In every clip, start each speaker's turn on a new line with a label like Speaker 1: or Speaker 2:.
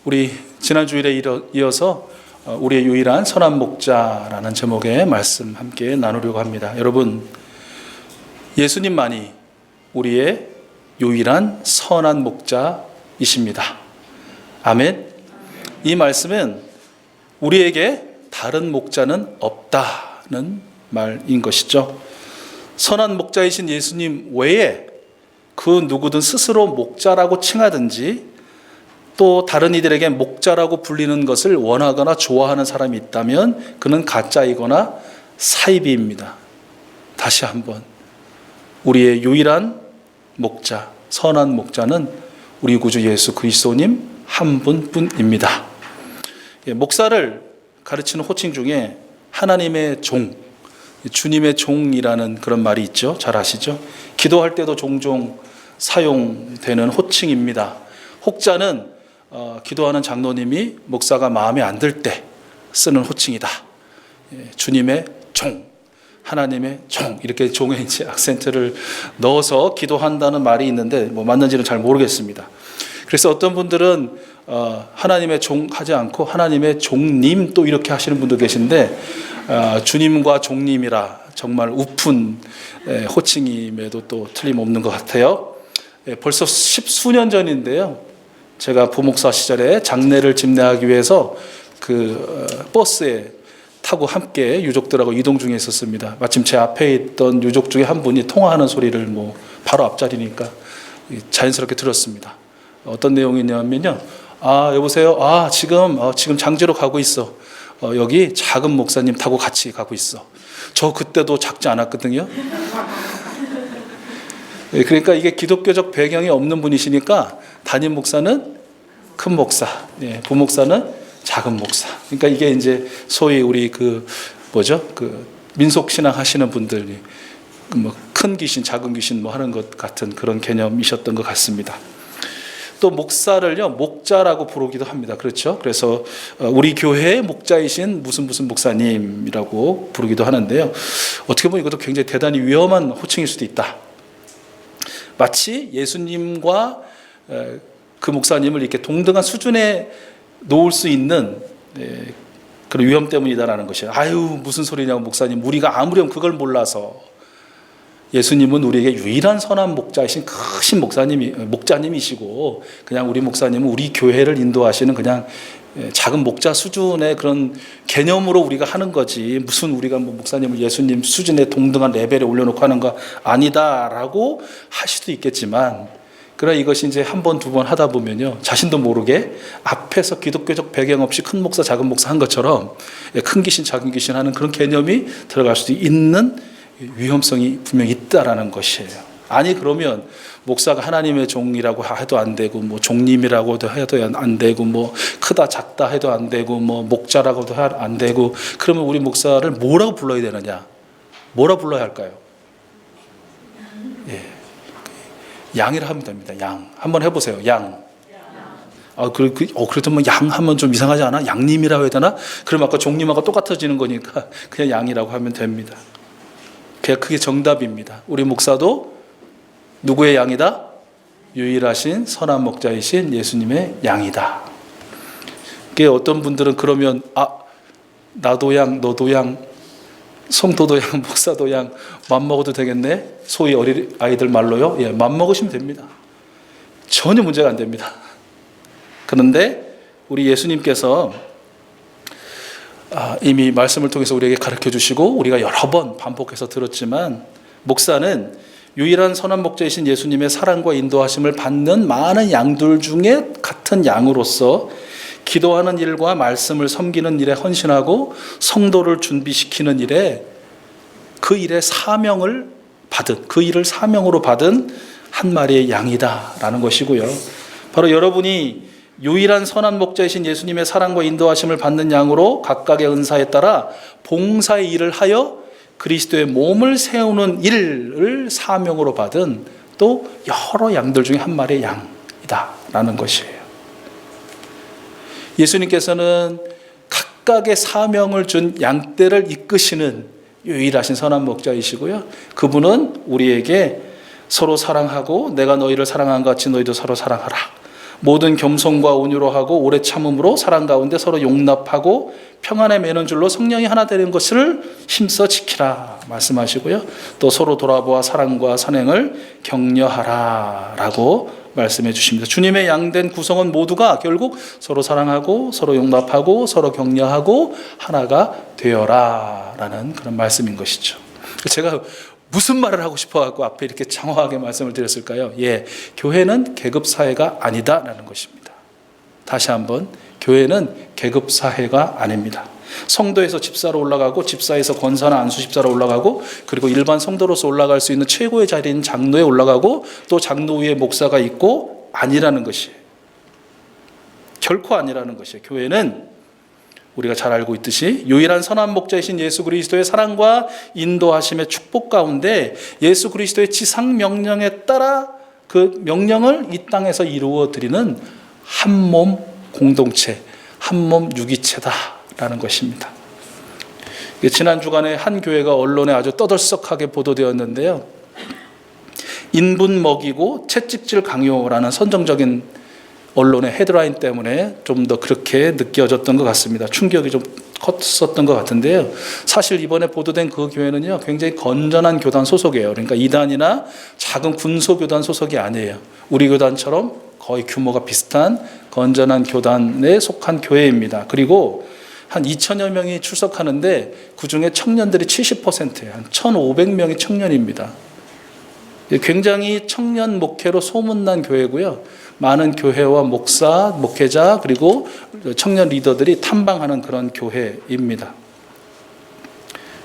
Speaker 1: 우리 지난 주일에 이어서 우리의 유일한 선한 목자라는 제목의 말씀 함께 나누려고 합니다. 여러분, 예수님만이 우리의 유일한 선한 목자이십니다. 아멘. 이 말씀은 우리에게 다른 목자는 없다는 말인 것이죠. 선한 목자이신 예수님 외에 그 누구든 스스로 목자라고 칭하든지 또 다른 이들에게 목자라고 불리는 것을 원하거나 좋아하는 사람이 있다면 그는 가짜이거나 사이비입니다. 다시 한번, 우리의 유일한 목자, 선한 목자는 우리 구주 예수 그리스도님 한 분뿐입니다. 목사를 가르치는 호칭 중에 하나님의 종, 주님의 종이라는 그런 말이 있죠. 잘 아시죠? 기도할 때도 종종 사용되는 호칭입니다. 혹자는 기도하는 장로님이 목사가 마음에 안 들 때 쓰는 호칭이다. 주님의 종, 하나님의 종, 이렇게 종에 이제 악센트를 넣어서 기도한다는 말이 있는데 맞는지는 잘 모르겠습니다. 그래서 어떤 분들은 하나님의 종 하지 않고 하나님의 종님 또 이렇게 하시는 분도 계신데 주님과 종님이라 정말 우픈 호칭임에도 또 틀림없는 것 같아요. 벌써 10수년 전인데요. 제가 부목사 시절에 장례를 집례하기 위해서 그 버스에 타고 함께 유족들하고 이동 중에 있었습니다. 마침 제 앞에 있던 유족 중에 한 분이 통화하는 소리를 바로 앞자리니까 자연스럽게 들었습니다. 어떤 내용이냐면요. 여보세요. 지금 장지로 가고 있어. 여기 작은 목사님 타고 같이 가고 있어. 저 그때도 작지 않았거든요. 그러니까 이게 기독교적 배경이 없는 분이시니까 담임 목사는 큰 목사, 부목사는 작은 목사. 그러니까 이게 이제 소위 우리 민속 신앙 하시는 분들이 큰 귀신, 작은 귀신 하는 것 같은 그런 개념이셨던 것 같습니다. 또 목사를요, 목자라고 부르기도 합니다. 그렇죠? 그래서 우리 교회의 목자이신 무슨 목사님이라고 부르기도 하는데요. 어떻게 보면 이것도 굉장히 대단히 위험한 호칭일 수도 있다. 마치 예수님과 그 목사님을 이렇게 동등한 수준에 놓을 수 있는 그런 위험 때문이다라는 것이에요. 무슨 소리냐고 목사님, 우리가 아무렴 그걸 몰라서. 예수님은 우리에게 유일한 선한 목자이신 크신 목자님이시고, 그냥 우리 목사님은 우리 교회를 인도하시는 그냥 작은 목자 수준의 그런 개념으로 우리가 하는 거지, 무슨 우리가 목사님을 예수님 수준의 동등한 레벨에 올려놓고 하는 거 아니다라고 할 수도 있겠지만, 그러나 이것이 이제 한 번, 두 번 하다 보면요, 자신도 모르게 앞에서 기독교적 배경 없이 큰 목사, 작은 목사 한 것처럼 큰 귀신, 작은 귀신 하는 그런 개념이 들어갈 수도 있는 위험성이 분명히 있다라는 것이에요. 그러면 목사가 하나님의 종이라고 해도 안 되고, 종님이라고 해도 안 되고, 크다 작다 해도 안 되고, 목자라고도 안 되고, 그러면 우리 목사를 뭐라고 불러야 되느냐? 뭐라고 불러야 할까요? 양이라 하면 됩니다. 양. 한번 해보세요. 양. 그래도 양 하면 좀 이상하지 않아? 양님이라고 해야 되나? 그럼 아까 종님하고 똑같아지는 거니까 그냥 양이라고 하면 됩니다. 그게 정답입니다. 우리 목사도 누구의 양이다? 유일하신 선한 목자이신 예수님의 양이다. 어떤 분들은 그러면 나도 양, 너도 양, 성도도 양, 목사도 양, 맘먹어도 되겠네? 소위 어린 아이들 말로요. 맘먹으시면 됩니다. 전혀 문제가 안 됩니다. 그런데 우리 예수님께서 이미 말씀을 통해서 우리에게 가르쳐 주시고 우리가 여러 번 반복해서 들었지만, 목사는 유일한 선한 목자이신 예수님의 사랑과 인도하심을 받는 많은 양들 중에 같은 양으로서 기도하는 일과 말씀을 섬기는 일에 헌신하고 성도를 준비시키는 일에 그 일의 사명을 받은, 그 일을 사명으로 받은 한 마리의 양이다라는 것이고요. 바로 여러분이 유일한 선한 목자이신 예수님의 사랑과 인도하심을 받는 양으로 각각의 은사에 따라 봉사의 일을 하여 그리스도의 몸을 세우는 일을 사명으로 받은 또 여러 양들 중에 한 마리의 양이다라는 것이에요. 예수님께서는 각각의 사명을 준 양떼를 이끄시는 유일하신 선한 목자이시고요. 그분은 우리에게 서로 사랑하고 내가 너희를 사랑한 것 같이 너희도 서로 사랑하라, 모든 겸손과 온유로 하고 오래 참음으로 사랑 가운데 서로 용납하고 평안에 매는 줄로 성령이 하나 되는 것을 힘써 지키라 말씀하시고요. 또 서로 돌아보아 사랑과 선행을 격려하라 라고 말씀해 주십니다. 주님의 양된 구성원 모두가 결국 서로 사랑하고 서로 용납하고 서로 격려하고 하나가 되어라 라는 그런 말씀인 것이죠. 제가 무슨 말을 하고 싶어갖고 앞에 이렇게 장황하게 말씀을 드렸을까요? 교회는 계급사회가 아니다라는 것입니다. 다시 한번, 교회는 계급사회가 아닙니다. 성도에서 집사로 올라가고 집사에서 권사나 안수 집사로 올라가고 그리고 일반 성도로서 올라갈 수 있는 최고의 자리인 장로에 올라가고 또 장로 위에 목사가 있고 아니라는 것이에요. 결코 아니라는 것이에요. 교회는 우리가 잘 알고 있듯이 유일한 선한 목자이신 예수 그리스도의 사랑과 인도하심의 축복 가운데 예수 그리스도의 지상 명령에 따라 그 명령을 이 땅에서 이루어 드리는 한 몸 공동체, 한 몸 유기체다라는 것입니다. 지난 주간에 한 교회가 언론에 아주 떠들썩하게 보도되었는데요. 인분 먹이고 채찍질 강요라는 선정적인 언론의 헤드라인 때문에 좀 더 그렇게 느껴졌던 것 같습니다. 충격이 좀 컸었던 것 같은데요. 사실 이번에 보도된 그 교회는요, 굉장히 건전한 교단 소속이에요. 그러니까 이단이나 작은 군소교단 소속이 아니에요. 우리 교단처럼 거의 규모가 비슷한 건전한 교단에 속한 교회입니다. 그리고 한 2천여 명이 출석하는데 그중에 청년들이 70%예요. 한 1,500명이 청년입니다. 굉장히 청년 목회로 소문난 교회고요. 많은 교회와 목사, 목회자 그리고 청년 리더들이 탐방하는 그런 교회입니다.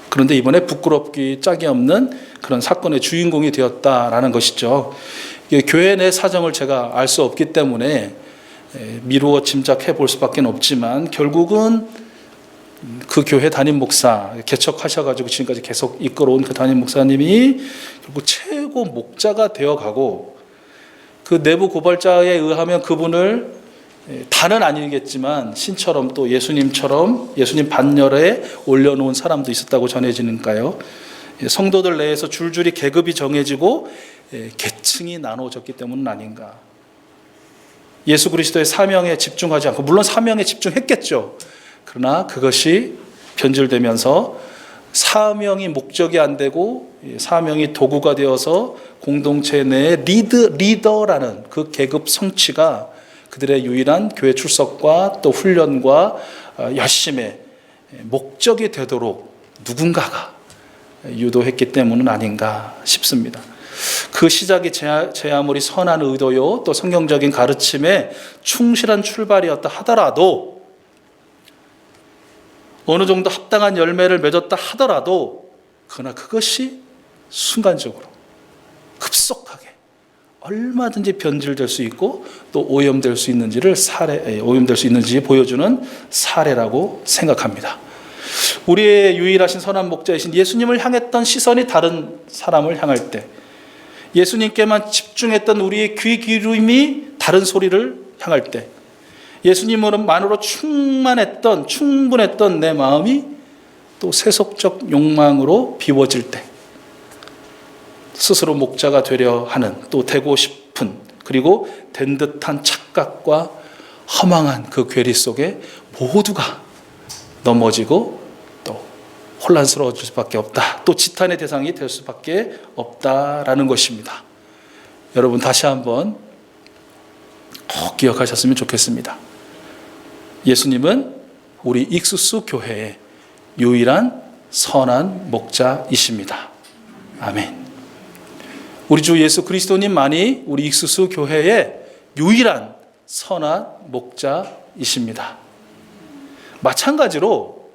Speaker 1: 그런데 이번에 부끄럽기 짝이 없는 그런 사건의 주인공이 되었다라는 것이죠. 교회 내 사정을 제가 알 수 없기 때문에 미루어 짐작해 볼 수밖에 없지만 결국은 그 교회 담임 목사 개척하셔가지고 지금까지 계속 이끌어온 그 담임 목사님이 결국 최고 목자가 되어가고 그 내부 고발자에 의하면 그분을 다는 아니겠지만 신처럼 또 예수님처럼 예수님 반열에 올려놓은 사람도 있었다고 전해지니까요. 성도들 내에서 줄줄이 계급이 정해지고 계층이 나눠졌기 때문은 아닌가. 예수 그리스도의 사명에 집중하지 않고 물론 사명에 집중했겠죠. 그러나 그것이 변질되면서 사명이 목적이 안 되고 사명이 도구가 되어서 공동체 내의 리더라는 그 계급 성취가 그들의 유일한 교회 출석과 또 훈련과 열심의 목적이 되도록 누군가가 유도했기 때문은 아닌가 싶습니다. 그 시작이 제 아무리 선한 의도요 또 성경적인 가르침에 충실한 출발이었다 하더라도 어느 정도 합당한 열매를 맺었다 하더라도 그러나 그것이 순간적으로 급속하게 얼마든지 변질될 수 있고 또 오염될 수 있는지 보여주는 사례라고 생각합니다. 우리의 유일하신 선한 목자이신 예수님을 향했던 시선이 다른 사람을 향할 때 예수님께만 집중했던 우리의 귀 기울임이 다른 소리를 향할 때 예수님만으로 충분했던 내 마음이 또 세속적 욕망으로 비워질 때 스스로 목자가 되려 하는 또 되고 싶은 그리고 된 듯한 착각과 허망한 그 괴리 속에 모두가 넘어지고 또 혼란스러워질 수밖에 없다. 또 지탄의 대상이 될 수밖에 없다라는 것입니다. 여러분 다시 한번 꼭 기억하셨으면 좋겠습니다. 예수님은 우리 익수수 교회의 유일한 선한 목자이십니다. 아멘. 우리 주 예수 그리스도님만이 우리 익수수 교회의 유일한 선한 목자이십니다. 마찬가지로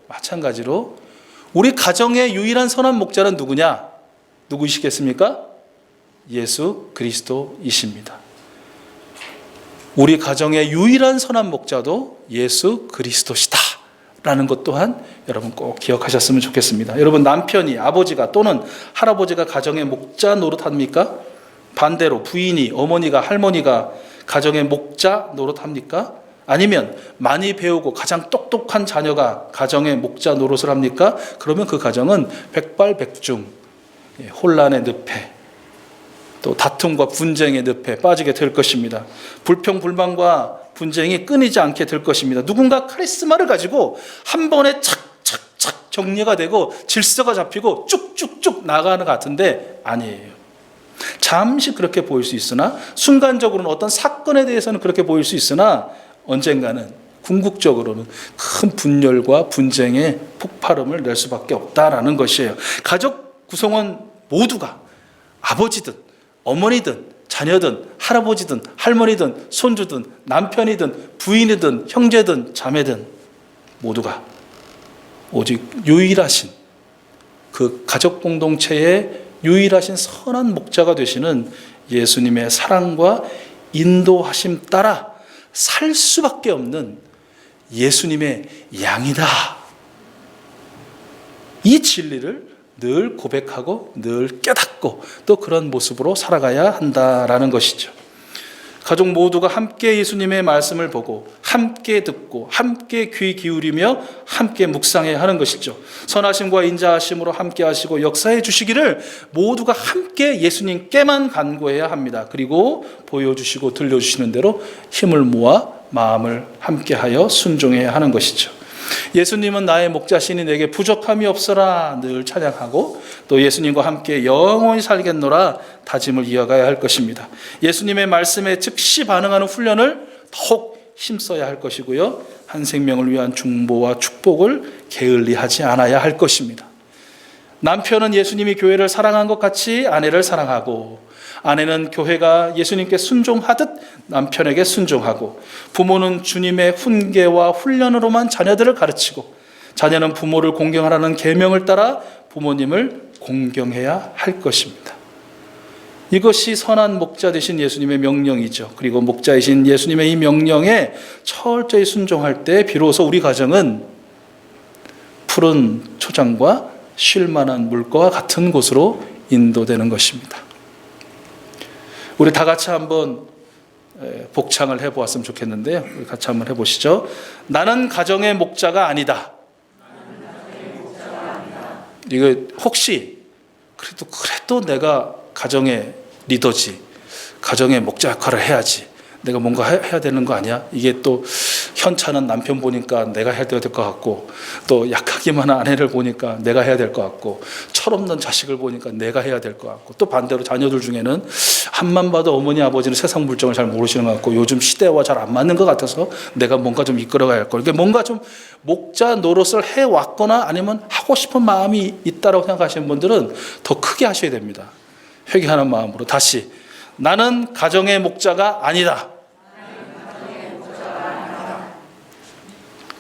Speaker 1: 우리 가정의 유일한 선한 목자는 누구시겠습니까? 예수 그리스도이십니다. 우리 가정의 유일한 선한 목자도 예수 그리스도시다 라는 것 또한 여러분 꼭 기억하셨으면 좋겠습니다. 여러분 남편이 아버지가 또는 할아버지가 가정의 목자 노릇합니까? 반대로 부인이 어머니가 할머니가 가정의 목자 노릇합니까? 아니면 많이 배우고 가장 똑똑한 자녀가 가정의 목자 노릇을 합니까? 그러면 그 가정은 백발백중 혼란의 늪에 또 다툼과 분쟁의 늪에 빠지게 될 것입니다. 불평불만과 분쟁이 끊이지 않게 될 것입니다. 누군가 카리스마를 가지고 한 번에 착착착 정리가 되고 질서가 잡히고 쭉쭉쭉 나가는 것 같은데 아니에요. 잠시 그렇게 보일 수 있으나, 순간적으로는 어떤 사건에 대해서는 그렇게 보일 수 있으나, 언젠가는 궁극적으로는 큰 분열과 분쟁의 폭발음을 낼 수밖에 없다라는 것이에요. 가족 구성원 모두가 아버지든 어머니든 자녀든 할아버지든 할머니든 손주든 남편이든 부인이든 형제든 자매든 모두가 오직 유일하신 그 가족 공동체의 유일하신 선한 목자가 되시는 예수님의 사랑과 인도하심 따라 살 수밖에 없는 예수님의 양이다. 이 진리를 늘 고백하고 늘 깨닫고 또 그런 모습으로 살아가야 한다라는 것이죠. 가족 모두가 함께 예수님의 말씀을 보고 함께 듣고 함께 귀 기울이며 함께 묵상해야 하는 것이죠. 선하심과 인자하심으로 함께 하시고 역사해 주시기를 모두가 함께 예수님께만 간구해야 합니다. 그리고 보여주시고 들려주시는 대로 힘을 모아 마음을 함께하여 순종해야 하는 것이죠. 예수님은 나의 목자시니 내게 부족함이 없어라 늘 찬양하고 또 예수님과 함께 영원히 살겠노라 다짐을 이어가야 할 것입니다. 예수님의 말씀에 즉시 반응하는 훈련을 더욱 힘써야 할 것이고요. 한 생명을 위한 중보와 축복을 게을리하지 않아야 할 것입니다. 남편은 예수님이 교회를 사랑한 것 같이 아내를 사랑하고, 아내는 교회가 예수님께 순종하듯 남편에게 순종하고, 부모는 주님의 훈계와 훈련으로만 자녀들을 가르치고, 자녀는 부모를 공경하라는 계명을 따라 부모님을 공경해야 할 것입니다. 이것이 선한 목자 되신 예수님의 명령이죠. 그리고 목자이신 예수님의 이 명령에 철저히 순종할 때 비로소 우리 가정은 푸른 초장과 쉴만한 물과 같은 곳으로 인도되는 것입니다. 우리 다 같이 한번 복창을 해보았으면 좋겠는데요. 우리 같이 한번 해보시죠. 나는 가정의 목자가 아니다. 이거 혹시 그래도 내가 가정의 리더지, 가정의 목자 역할을 해야지, 내가 뭔가 해야 되는 거 아니야? 이게 또 현찮은 남편 보니까 내가 해야 될 것 같고, 또 약하기만 한 아내를 보니까 내가 해야 될 것 같고, 철없는 자식을 보니까 내가 해야 될 것 같고, 또 반대로 자녀들 중에는 앞만 봐도 어머니 아버지는 세상 물정을 잘 모르시는 것 같고 요즘 시대와 잘 안 맞는 것 같아서 내가 뭔가 좀 이끌어가야 할 걸, 그러니까 뭔가 좀 목자 노릇을 해왔거나 아니면 하고 싶은 마음이 있다고 생각하시는 분들은 더 크게 하셔야 됩니다. 회개하는 마음으로 다시, 나는 가정의 목자가 아니다.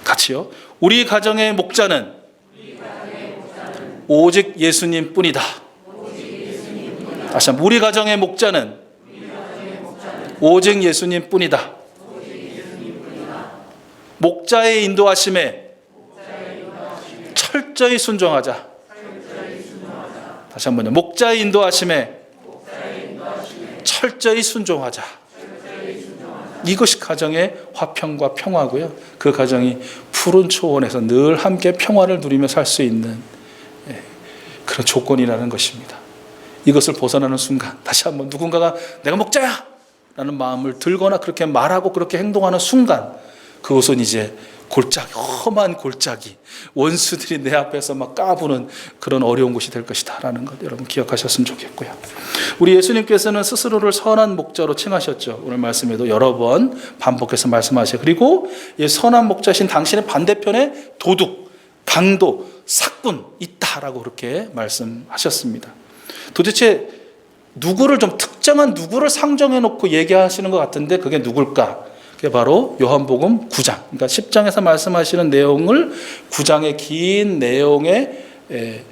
Speaker 1: 같이요. 우리 가정의 목자는 오직 예수님 뿐이다. 다시 한번, 우리 가정의 목자는 오직 예수님 뿐이다. 목자의 인도하심에 철저히 순종하자. 다시 한번요. 목자의 인도하심에 철저히 순종하자. 이것이 가정의 화평과 평화고요. 그 가정이 푸른 초원에서 늘 함께 평화를 누리며 살 수 있는 그런 조건이라는 것입니다. 이것을 벗어나는 순간 다시 한번 누군가가 내가 목자야! 라는 마음을 들거나 그렇게 말하고 그렇게 행동하는 순간 그것은 이제 골짜기, 험한 골짜기, 원수들이 내 앞에서 막 까부는 그런 어려운 곳이 될 것이다 라는 것 여러분 기억하셨으면 좋겠고요. 우리 예수님께서는 스스로를 선한 목자로 칭하셨죠. 오늘 말씀에도 여러 번 반복해서 말씀하세요. 그리고 이 선한 목자신 당신의 반대편에 도둑, 강도, 사꾼 있다라고 그렇게 말씀하셨습니다. 도대체 누구를 좀 특정한 누구를 상정해 놓고 얘기하시는 것 같은데 그게 누굴까? 그게 바로 요한복음 9장, 그러니까 10장에서 말씀하시는 내용을 9장의 긴 내용의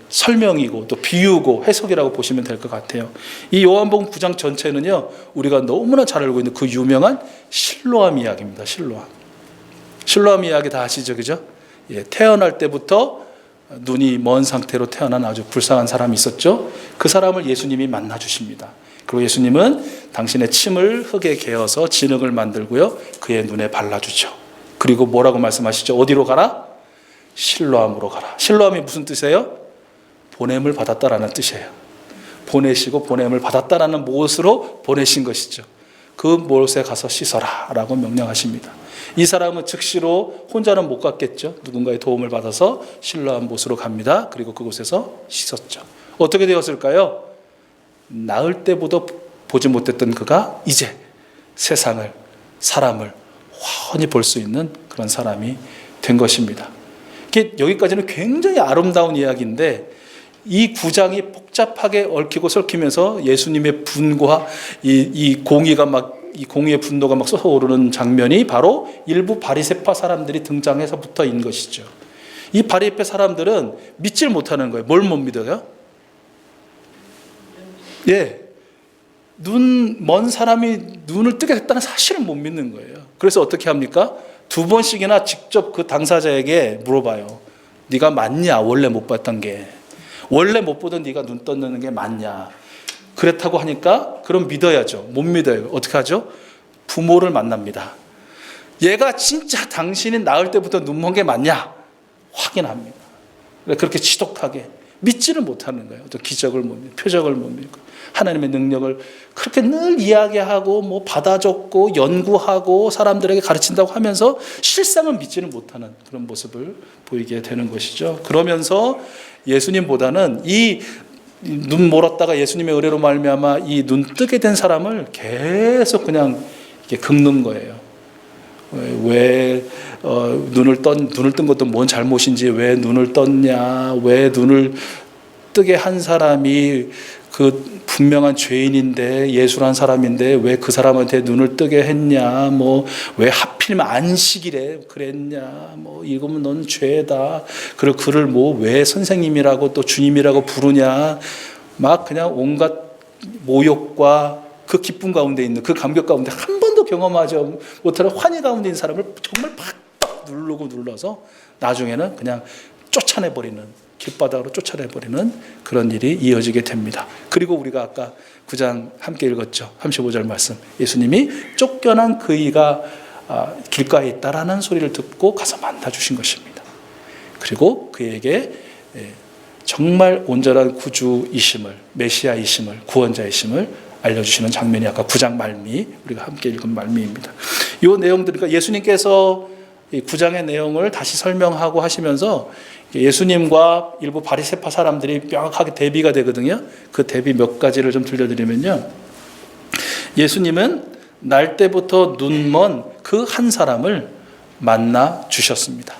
Speaker 1: 설명이고 또 비유고 해석이라고 보시면 될 것 같아요. 이 요한복음 9장 전체는요, 우리가 너무나 잘 알고 있는 그 유명한 실로암 이야기입니다. 실로암 이야기 다 아시죠, 그죠? 태어날 때부터 눈이 먼 상태로 태어난 아주 불쌍한 사람이 있었죠. 그 사람을 예수님이 만나 주십니다. 그리고 예수님은 당신의 침을 흙에 개어서 진흙을 만들고요, 그의 눈에 발라주죠. 그리고 뭐라고 말씀하시죠? 어디로 가라? 실로암으로 가라. 실로암이 무슨 뜻이에요? 보냄을 받았다라는 뜻이에요. 보내시고 보냄을 받았다라는 못으로 보내신 것이죠. 그 못에 가서 씻어라 라고 명령하십니다. 이 사람은 즉시로 혼자는 못 갔겠죠. 누군가의 도움을 받아서 실로암 못으로 갑니다. 그리고 그곳에서 씻었죠. 어떻게 되었을까요? 나을 때보다 보지 못했던 그가 이제 세상을, 사람을 훤히 볼 수 있는 그런 사람이 된 것입니다. 여기까지는 굉장히 아름다운 이야기인데 이 구장이 복잡하게 얽히고 설키면서 예수님의 분과 이 공의의 분노가 막 솟아오르는 장면이 바로 일부 바리새파 사람들이 등장해서부터인 것이죠. 이 바리새파 사람들은 믿질 못하는 거예요. 뭘 못 믿어요? 먼 사람이 눈을 뜨게 됐다는 사실을 못 믿는 거예요. 그래서 어떻게 합니까? 2번씩이나 직접 그 당사자에게 물어봐요. 네가 맞냐? 원래 못 봤던 게. 원래 못 보던 네가 눈 떴는 게 맞냐? 그렇다고 하니까 그럼 믿어야죠. 못 믿어요. 어떻게 하죠? 부모를 만납니다. 얘가 진짜 당신이 낳을 때부터 눈 먼 게 맞냐? 확인합니다. 그렇게 지독하게 믿지를 못하는 거예요. 어떤 기적을 못 믿고, 표적을 못 믿고, 하나님의 능력을 그렇게 늘 이야기하고 받아 적고 연구하고 사람들에게 가르친다고 하면서 실상은 믿지는 못하는 그런 모습을 보이게 되는 것이죠. 그러면서 예수님보다는 이 눈 멀었다가 예수님의 은혜로 말미암아 이 눈 뜨게 된 사람을 계속 그냥 이렇게 긁는 거예요. 왜 눈을 뜬 것도 뭔 잘못인지, 왜 눈을 떴냐, 왜 눈을 뜨게 한 사람이 그 분명한 죄인인데, 예수란 사람인데 왜 그 사람한테 눈을 뜨게 했냐, 왜 하필이면 안식일에 그랬냐, 이거면 넌 죄다, 그리고 그를 왜 선생님이라고 또 주님이라고 부르냐, 막 그냥 온갖 모욕과 그 기쁨 가운데 있는, 그 감격 가운데 한 번도 경험하지 못하는 환희 가운데 있는 사람을 정말 팍팍 눌러서 나중에는 그냥 쫓아내버리는, 길바닥으로 쫓아내버리는 그런 일이 이어지게 됩니다. 그리고 우리가 아까 9장 함께 읽었죠. 35절 말씀. 예수님이 쫓겨난 그이가 길가에 있다라는 소리를 듣고 가서 만나주신 것입니다. 그리고 그에게 정말 온전한 구주이심을, 메시아이심을, 구원자이심을 알려주시는 장면이 아까 9장 말미, 우리가 함께 읽은 말미입니다. 이 내용들, 그러니까 예수님께서 이 9장의 내용을 다시 설명하고 하시면서 예수님과 일부 바리새파 사람들이 명확하게 대비가 되거든요. 그 대비 몇 가지를 좀 들려드리면요. 예수님은 날 때부터 눈먼 그 한 사람을 만나 주셨습니다.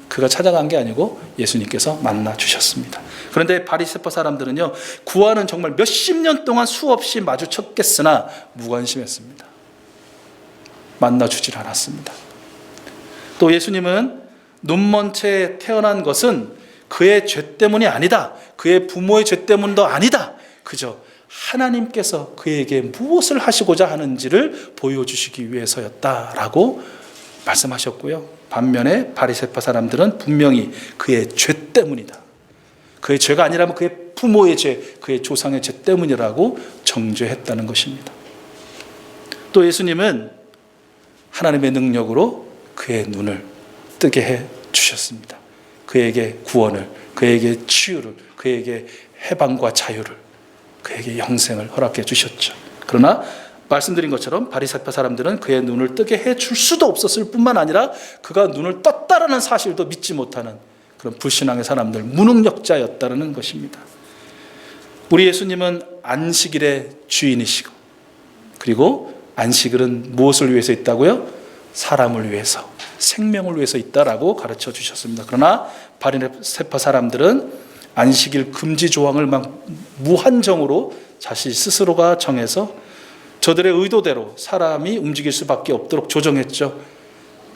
Speaker 1: 그가 찾아간 게 아니고 예수님께서 만나 주셨습니다. 그런데 바리새파 사람들은요, 구하는 정말 몇십 년 동안 수없이 마주쳤겠으나 무관심했습니다. 만나 주질 않았습니다. 또 예수님은 눈먼 채 태어난 것은 그의 죄 때문이 아니다. 그의 부모의 죄 때문도 아니다. 그저 하나님께서 그에게 무엇을 하시고자 하는지를 보여주시기 위해서였다라고 말씀하셨고요. 반면에 바리새파 사람들은 분명히 그의 죄 때문이다. 그의 죄가 아니라면 그의 부모의 죄, 그의 조상의 죄 때문이라고 정죄했다는 것입니다. 또 예수님은 하나님의 능력으로 그의 눈을 뜨게 해 주셨습니다. 그에게 구원을, 그에게 치유를, 그에게 해방과 자유를, 그에게 영생을 허락해 주셨죠. 그러나 말씀드린 것처럼 바리새파 사람들은 그의 눈을 뜨게 해 줄 수도 없었을 뿐만 아니라 그가 눈을 떴다라는 사실도 믿지 못하는 그런 불신앙의 사람들, 무능력자였다는 것입니다. 우리 예수님은 안식일의 주인이시고, 그리고 안식일은 무엇을 위해서 있다고요? 사람을 위해서, 생명을 위해서 있다라고 가르쳐 주셨습니다. 그러나 바리새파 사람들은 안식일 금지 조항을 막 무한정으로 자신 스스로가 정해서 저들의 의도대로 사람이 움직일 수밖에 없도록 조정했죠.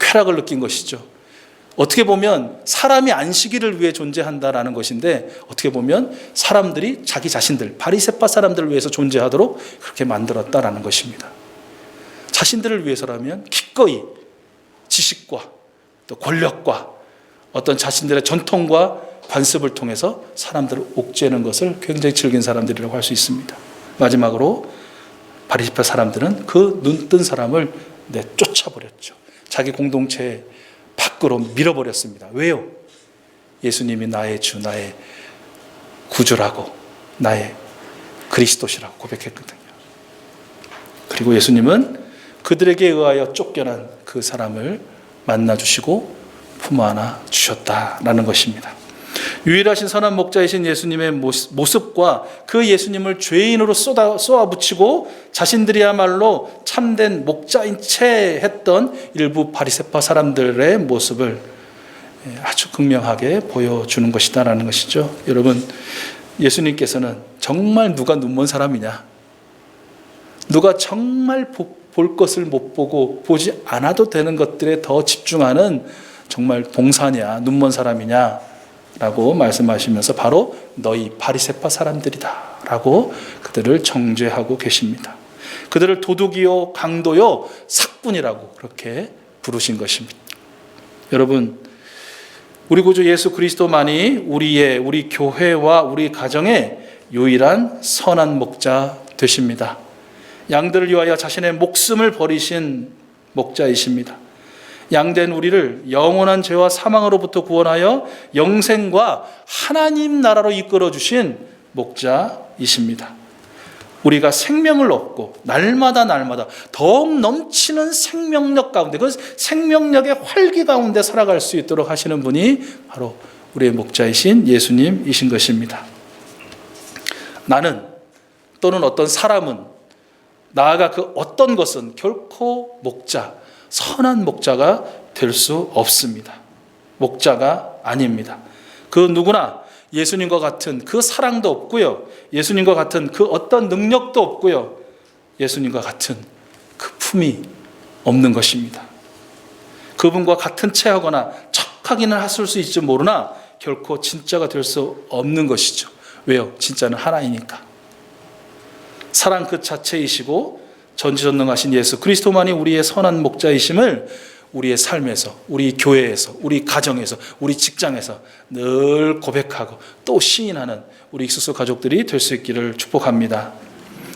Speaker 1: 쾌락을 느낀 것이죠. 어떻게 보면 사람이 안식일을 위해 존재한다라는 것인데, 어떻게 보면 사람들이 자기 자신들, 바리새파 사람들을 위해서 존재하도록 그렇게 만들었다라는 것입니다. 자신들을 위해서라면 기꺼이 지식과 또 권력과 어떤 자신들의 전통과 관습을 통해서 사람들을 옥죄는 것을 굉장히 즐긴 사람들이라고 할 수 있습니다. 마지막으로 바리새파 사람들은 그 눈뜬 사람을 내쫓아버렸죠. 자기 공동체 밖으로 밀어버렸습니다. 왜요? 예수님이 나의 주, 나의 구주라고, 나의 그리스도시라고 고백했거든요. 그리고 예수님은 그들에게 의하여 쫓겨난 그 사람을 만나주시고 품 안아 주셨다라는 것입니다. 유일하신 선한 목자이신 예수님의 모습과 그 예수님을 죄인으로 쏘아붙이고 자신들이야말로 참된 목자인 채 했던 일부 바리새파 사람들의 모습을 아주 극명하게 보여주는 것이다라는 것이죠. 여러분, 예수님께서는 정말 누가 눈먼 사람이냐, 누가 정말 볼 것을 못 보고 보지 않아도 되는 것들에 더 집중하는 정말 봉사냐, 눈먼 사람이냐 라고 말씀하시면서 바로 너희 바리새파 사람들이다 라고 그들을 정죄하고 계십니다. 그들을 도둑이요 강도요 삭군이라고 그렇게 부르신 것입니다. 여러분, 우리 구주 예수 그리스도만이 우리 교회와 우리 가정의 유일한 선한 목자 되십니다. 양들을 위하여 자신의 목숨을 버리신 목자이십니다. 양된 우리를 영원한 죄와 사망으로부터 구원하여 영생과 하나님 나라로 이끌어 주신 목자이십니다. 우리가 생명을 얻고 날마다 더욱 넘치는 생명력 가운데, 그 생명력의 활기 가운데 살아갈 수 있도록 하시는 분이 바로 우리의 목자이신 예수님이신 것입니다. 나는 또는 어떤 사람은, 나아가 그 어떤 것은 결코 목자, 선한 목자가 될 수 없습니다. 목자가 아닙니다. 그 누구나 예수님과 같은 그 사랑도 없고요, 예수님과 같은 그 어떤 능력도 없고요, 예수님과 같은 그 품이 없는 것입니다. 그분과 같은 체하거나 척하기는 하실 수 있지 모르나 결코 진짜가 될 수 없는 것이죠. 왜요? 진짜는 하나이니까. 사랑 그 자체이시고 전지전능하신 예수 그리스도만이 우리의 선한 목자이심을 우리의 삶에서, 우리 교회에서, 우리 가정에서, 우리 직장에서 늘 고백하고 또 시인하는 우리 익숙수 가족들이 될 수 있기를 축복합니다.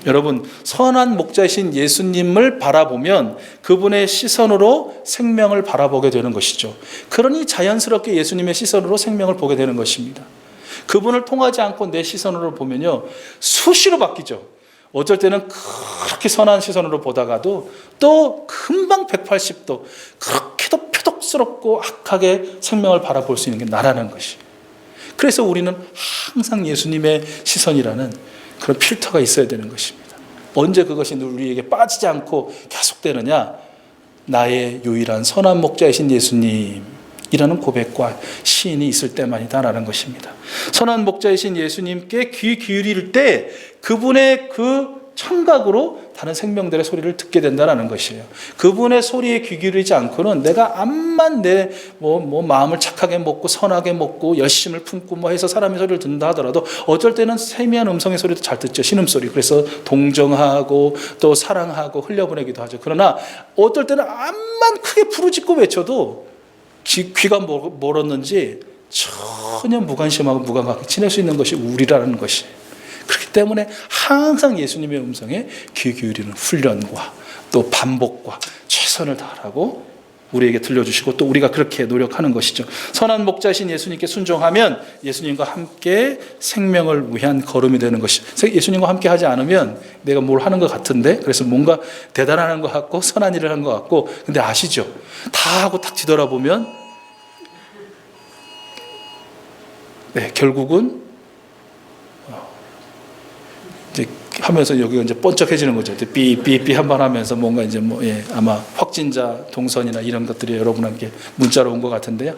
Speaker 1: 여러분, 선한 목자이신 예수님을 바라보면 그분의 시선으로 생명을 바라보게 되는 것이죠. 그러니 자연스럽게 예수님의 시선으로 생명을 보게 되는 것입니다. 그분을 통하지 않고 내 시선으로 보면요, 수시로 바뀌죠. 어쩔 때는 그렇게 선한 시선으로 보다가도 또 금방 180도 그렇게도 표독스럽고 악하게 생명을 바라볼 수 있는 게 나라는 것이. 그래서 우리는 항상 예수님의 시선이라는 그런 필터가 있어야 되는 것입니다. 언제 그것이 우리에게 빠지지 않고 계속되느냐? 나의 유일한 선한 목자이신 예수님이라는 고백과 시인이 있을 때만이다라는 것입니다. 선한 목자이신 예수님께 귀 기울일 때 그분의 그 청각으로 다른 생명들의 소리를 듣게 된다는 것이에요. 그분의 소리에 귀 기울이지 않고는 내가 암만 내 마음을 착하게 먹고 선하게 먹고 열심을 품고 해서 사람의 소리를 듣는다 하더라도 어쩔 때는 세미한 음성의 소리도 잘 듣죠. 신음소리. 그래서 동정하고 또 사랑하고 흘려보내기도 하죠. 그러나 어떨 때는 암만 크게 부르짖고 외쳐도 귀가 멀었는지 전혀 무관심하고 무감하게 지낼 수 있는 것이 우리라는 것이. 그렇기 때문에 항상 예수님의 음성에 귀 기울이는 훈련과 또 반복과 최선을 다하라고 우리에게 들려주시고 또 우리가 그렇게 노력하는 것이죠. 선한 목자이신 예수님께 순종하면 예수님과 함께 생명을 위한 걸음이 되는 것이. 예수님과 함께 하지 않으면 내가 뭘 하는 것 같은데, 그래서 뭔가 대단한 것 같고 선한 일을 한 것 같고, 근데 아시죠? 다 하고 딱 뒤돌아보면 결국은 이제 하면서 여기가 이제 번쩍해지는 거죠. 삐삐삐 한번 하면서 뭔가 이제 아마 확진자 동선이나 이런 것들이 여러분에게 문자로 온 것 같은데요.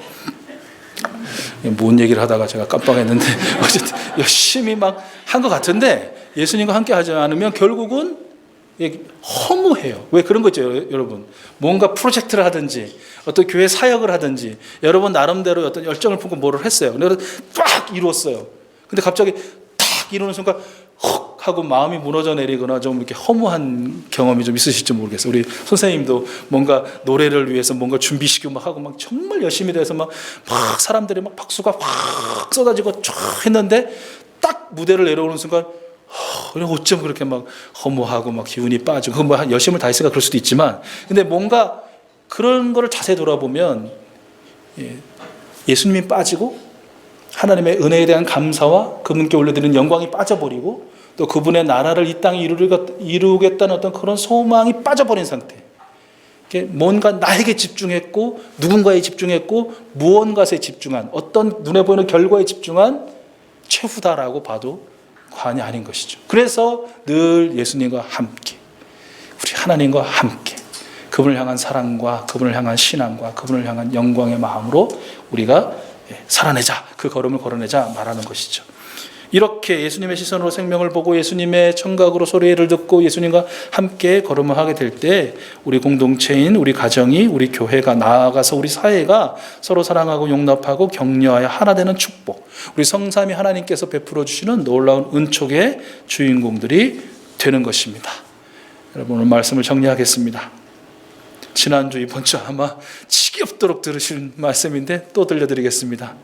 Speaker 1: 뭔 얘기를 하다가 제가 깜빡했는데 어쨌든 열심히 막 한 것 같은데 예수님과 함께 하지 않으면 결국은 허무해요. 왜 그런 거죠, 여러분? 뭔가 프로젝트를 하든지 어떤 교회 사역을 하든지 여러분 나름대로 어떤 열정을 품고 뭐를 했어요. 그래서 딱 이루었어요. 근데 갑자기 딱 이루는 순간 헉 하고 마음이 무너져 내리거나 좀 이렇게 허무한 경험이 좀 있으실지 모르겠어요. 우리 선생님도 뭔가 노래를 위해서 뭔가 준비시키고 막 하고 막 정말 열심히 돼서 막 사람들이 막 박수가 확 쏟아지고 쫙 했는데 딱 무대를 내려오는 순간 어쩜 그렇게 막 허무하고 막 기운이 빠지고 뭐 열심을 다했으니까 그럴 수도 있지만, 근데 뭔가 그런 거를 자세히 돌아보면 예수님이 빠지고 하나님의 은혜에 대한 감사와 그분께 올려드리는 영광이 빠져버리고 또 그분의 나라를 이 땅에 이루겠다는 어떤 그런 소망이 빠져버린 상태. 뭔가 나에게 집중했고 누군가에 집중했고 무언가에 집중한 어떤 눈에 보이는 결과에 집중한 최후다라고 봐도 과언이 아닌 것이죠. 그래서 늘 예수님과 함께, 우리 하나님과 함께 그분을 향한 사랑과 그분을 향한 신앙과 그분을 향한 영광의 마음으로 우리가 살아내자, 그 걸음을 걸어내자 말하는 것이죠. 이렇게 예수님의 시선으로 생명을 보고 예수님의 청각으로 소리를 듣고 예수님과 함께 걸음을 하게 될 때 우리 공동체인 우리 가정이, 우리 교회가, 나아가서 우리 사회가 서로 사랑하고 용납하고 격려하여 하나 되는 축복, 우리 성삼위 하나님께서 베풀어 주시는 놀라운 은총의 주인공들이 되는 것입니다. 여러분, 오늘 말씀을 정리하겠습니다. 지난주, 이번주 아마 지겹도록 들으실 말씀인데 또 들려드리겠습니다.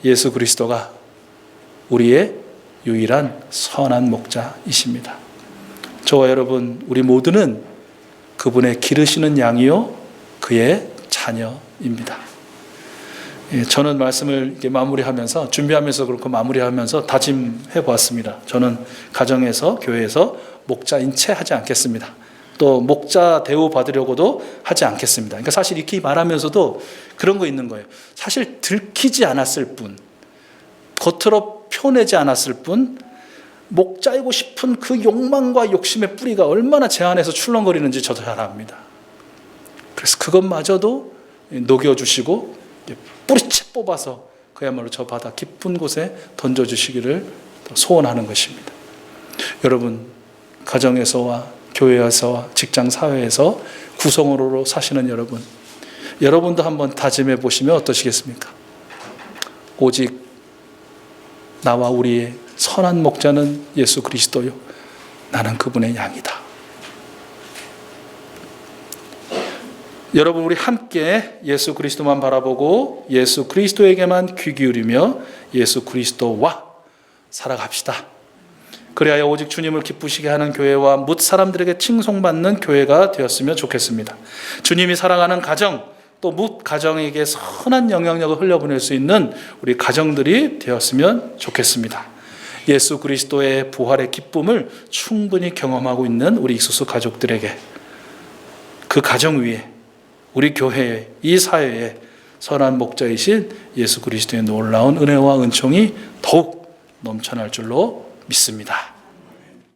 Speaker 1: 예수 그리스도가 우리의 유일한 선한 목자이십니다. 저와 여러분, 우리 모두는 그분의 기르시는 양이요 그의 자녀입니다. 저는 말씀을 이렇게 마무리하면서, 준비하면서 그렇고 마무리하면서 다짐해 보았습니다. 저는 가정에서, 교회에서 목자인 채 하지 않겠습니다. 또 목자 대우 받으려고도 하지 않겠습니다. 그러니까 사실 이렇게 말하면서도 그런 거 있는 거예요. 사실 들키지 않았을 뿐, 겉으로 표내지 않았을 뿐, 목자이고 싶은 그 욕망과 욕심의 뿌리가 얼마나 제 안에서 출렁거리는지 저도 잘 압니다. 그래서 그것마저도 녹여주시고 뿌리채 뽑아서 그야말로 저 바다 깊은 곳에 던져주시기를 소원하는 것입니다. 여러분, 가정에서와 교회에서와 직장 사회에서 구성으로 사시는 여러분, 여러분도 한번 다짐해 보시면 어떠시겠습니까? 오직 나와 우리의 선한 목자는 예수 그리스도요, 나는 그분의 양이다. 여러분, 우리 함께 예수 그리스도만 바라보고 예수 그리스도에게만 귀 기울이며 예수 그리스도와 살아갑시다. 그리하여 오직 주님을 기쁘시게 하는 교회와 뭇 사람들에게 칭송받는 교회가 되었으면 좋겠습니다. 주님이 사랑하는 가정, 또 뭇 가정에게 선한 영향력을 흘려보낼 수 있는 우리 가정들이 되었으면 좋겠습니다. 예수 그리스도의 부활의 기쁨을 충분히 경험하고 있는 우리 익수수 가족들에게, 그 가정 위에, 우리 교회에, 이 사회에 선한 목자이신 예수 그리스도의 놀라운 은혜와 은총이 더욱 넘쳐날 줄로 믿습니다.